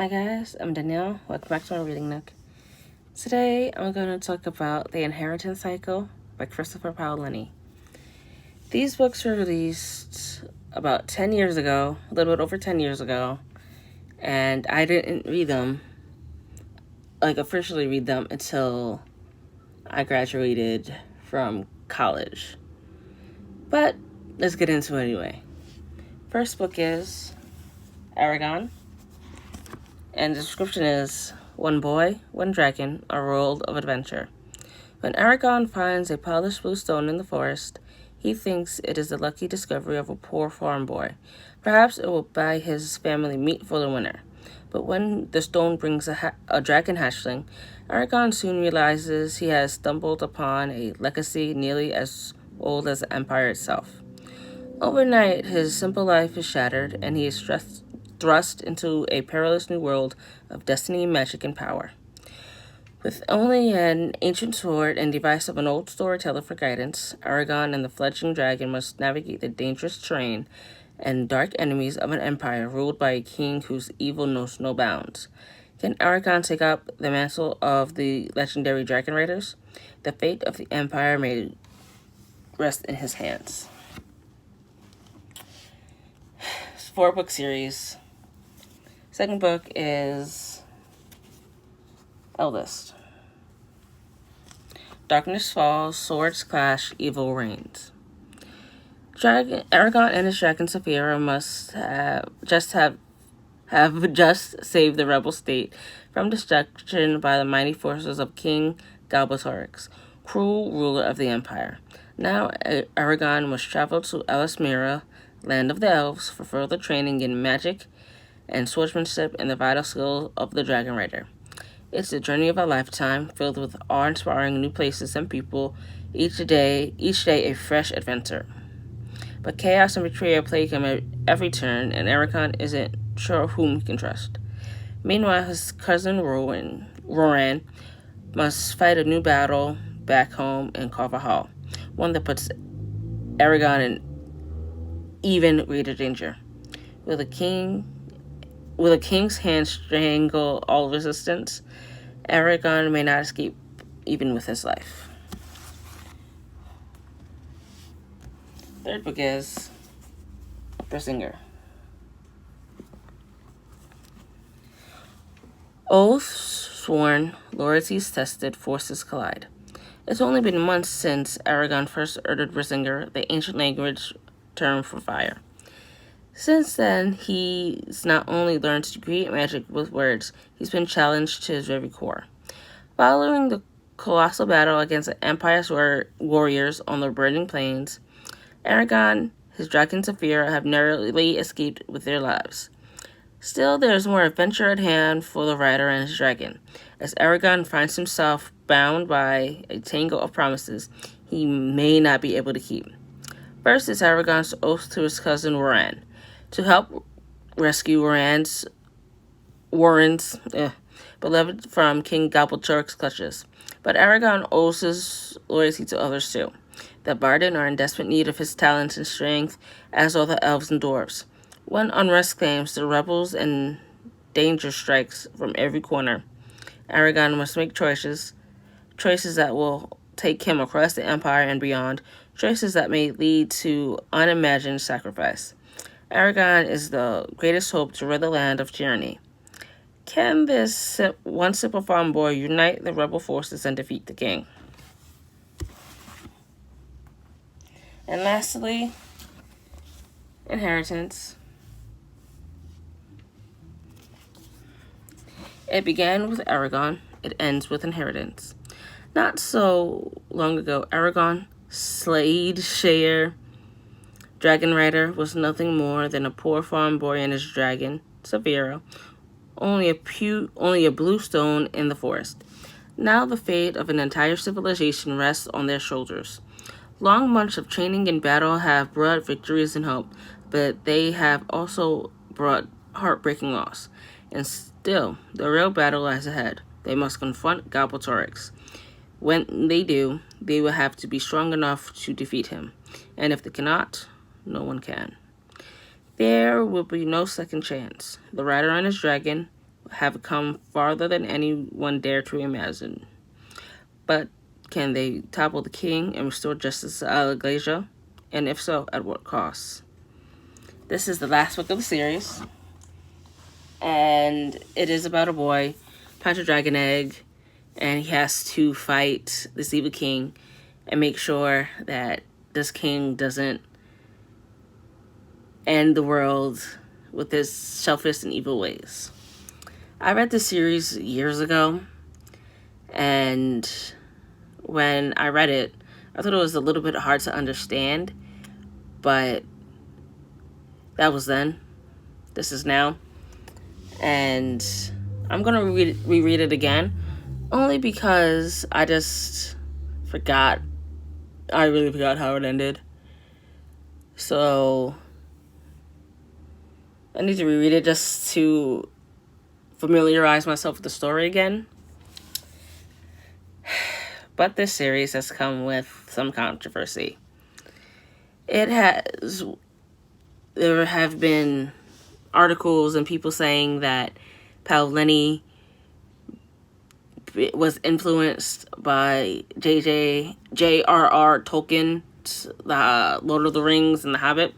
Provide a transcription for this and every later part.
Hi guys, I'm Danielle. Welcome back to my reading nook. Today I'm going to talk about The Inheritance Cycle by Christopher Paolini. These books were released about 10 years ago, a little bit over 10 years ago, and I didn't read them, officially read them until I graduated from college. But let's get into it anyway. First book is Eragon. And the description is, one boy, one dragon, a world of adventure. When Eragon finds a polished blue stone in the forest, he thinks it is the lucky discovery of a poor farm boy. Perhaps it will buy his family meat for the winter. But when the stone brings a dragon hatchling, Eragon soon realizes he has stumbled upon a legacy nearly as old as the Empire itself. Overnight, his simple life is shattered, and he is thrust into a perilous new world of destiny, magic, and power. With only an ancient sword and device of an old storyteller for guidance, Eragon and the fledgling dragon must navigate the dangerous terrain and dark enemies of an empire ruled by a king whose evil knows no bounds. Can Eragon take up the mantle of the legendary dragon raiders? The fate of the empire may rest in his hands. It's a 4-book series. Second book is Eldest. Darkness falls, swords clash, evil reigns. Eragon and his dragon Saphira must have just saved the rebel state from destruction by the mighty forces of King Galbatorix, cruel ruler of the empire. Now Eragon must travel to Eldest, land of the elves, for further training in magic and swordsmanship and the vital skill of the dragon rider. It's a journey of a lifetime, filled with awe-inspiring new places and people, each day a fresh adventure. But chaos and betrayal plague him at every turn, and Eragon isn't sure whom he can trust. Meanwhile, his cousin Roran must fight a new battle back home in Carver Hall, one that puts Eragon in even greater danger. Will the king's hand strangle all resistance? Eragon may not escape even with his life. Third book is Brisingr. Oaths sworn, loyalties tested, forces collide. It's only been months since Eragon first uttered Brisingr, the ancient language term for fire. Since then, he's not only learned to create magic with words, he's been challenged to his very core. Following the colossal battle against the Empire's warriors on the burning plains, Eragon, his dragon Saphira, have narrowly escaped with their lives. Still, there is more adventure at hand for the rider and his dragon, as Eragon finds himself bound by a tangle of promises he may not be able to keep. First is Eragon's oath to his cousin Roran, to help rescue Warren's beloved from King Galbatorix's clutches. But Eragon owes his loyalty to others too. The Barden are in desperate need of his talents and strength, as are the elves and dwarves. When unrest claims the rebels and danger strikes from every corner, Eragon must make choices that will take him across the empire and beyond, choices that may lead to unimagined sacrifice. Eragon is the greatest hope to rid the land of tyranny. Can this one simple farm boy unite the rebel forces and defeat the king? And lastly, Inheritance. It began with Eragon. It ends with Inheritance. Not so long ago, Eragon, Slade Share, dragon rider, was nothing more than a poor farm boy and his dragon, Saphira, only a blue stone in the forest. Now the fate of an entire civilization rests on their shoulders. Long months of training and battle have brought victories and hope, but they have also brought heartbreaking loss. And still, the real battle lies ahead. They must confront Galbatorix. When they do, they will have to be strong enough to defeat him. And if they cannot, no one can. There will be no second chance. The rider and his dragon, have come farther than anyone dared to imagine. But can they topple the king and restore justice to Alagasia? And if so, at what cost? This is the last book of the series, and it is about a boy, punch a dragon egg, and he has to fight this evil king and make sure that this king doesn't end the world with his selfish and evil ways. I read this series years ago, and when I read it, I thought it was a little bit hard to understand, but that was then. This is now. And I'm going to reread it again, only because I just forgot. I really forgot how it ended. So I need to reread it just to familiarize myself with the story again. But this series has come with some controversy. There have been articles and people saying that Paolini was influenced by J.R.R. Tolkien's The Lord of the Rings and The Hobbit.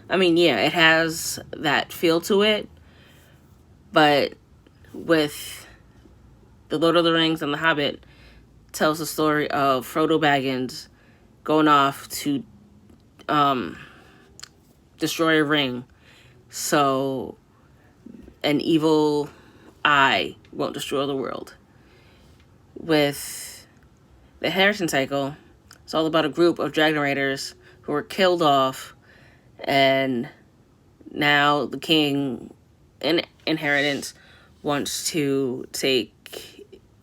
I mean, yeah, it has that feel to it, but with The Lord of the Rings and The Hobbit tells the story of Frodo Baggins going off to destroy a ring so an evil eye won't destroy the world. With the Inheritance Cycle, it's all about a group of dragon riders who were killed off, and now the king in Inheritance wants to take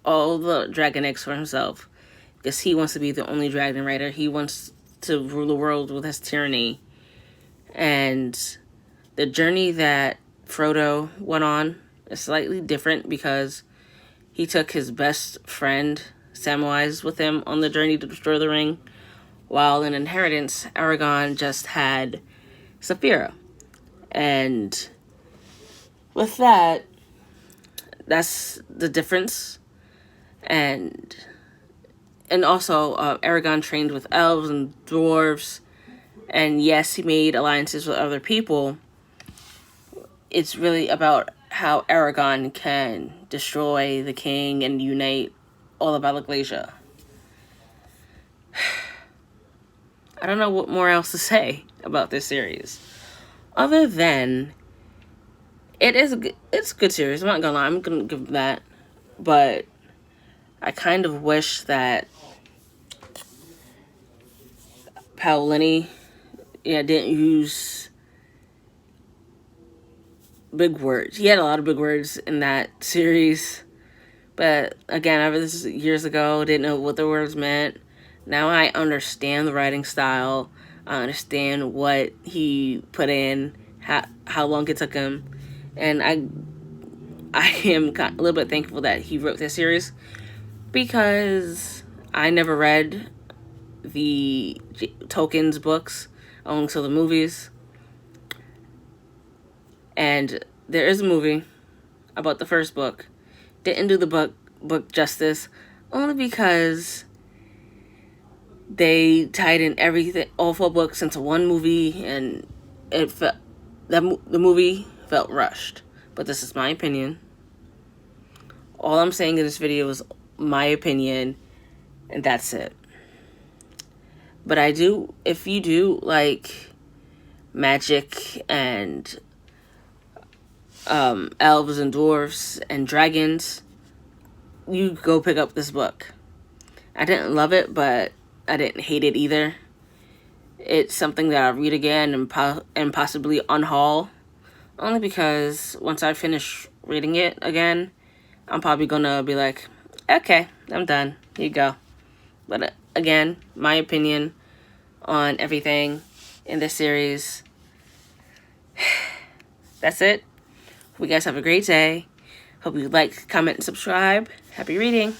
all the dragon eggs for himself because he wants to be the only dragon rider. He wants to rule the world with his tyranny. And the journey that Frodo went on is slightly different because he took his best friend, Samwise, with him on the journey to destroy the ring, while in Inheritance, Eragon just had Saphira. And with that, that's the difference. And also, Eragon trained with elves and dwarves. And yes, he made alliances with other people. It's really about how Eragon can destroy the king and unite all of Alagasia. I don't know what more else to say about this series, other than it's a good series. I'm not gonna lie, I'm gonna give that, but I kind of wish that Paolini didn't use big words. He had a lot of big words in that series, but again, I read this years ago, didn't know what the words meant. Now I understand the writing style. I understand what he put in, how long it took him, and I am a little bit thankful that he wrote this series because I never read the Tolkien's books, only saw the movies. And there is a movie about the first book. Didn't do the book justice, only because they tied in everything, all 4 books, into one movie, and the movie felt rushed. But this is my opinion. All I'm saying in this video is my opinion, and that's it. But if you do like magic and elves and dwarves and dragons, you go pick up this book. I didn't love it, but I didn't hate it either. It's something that I'll read again and possibly unhaul, only because once I finish reading it again, I'm probably gonna be like, okay, I'm done. Here you go. But again, my opinion on everything in this series. That's it. Hope you guys have a great day. Hope you like, comment, and subscribe. Happy reading.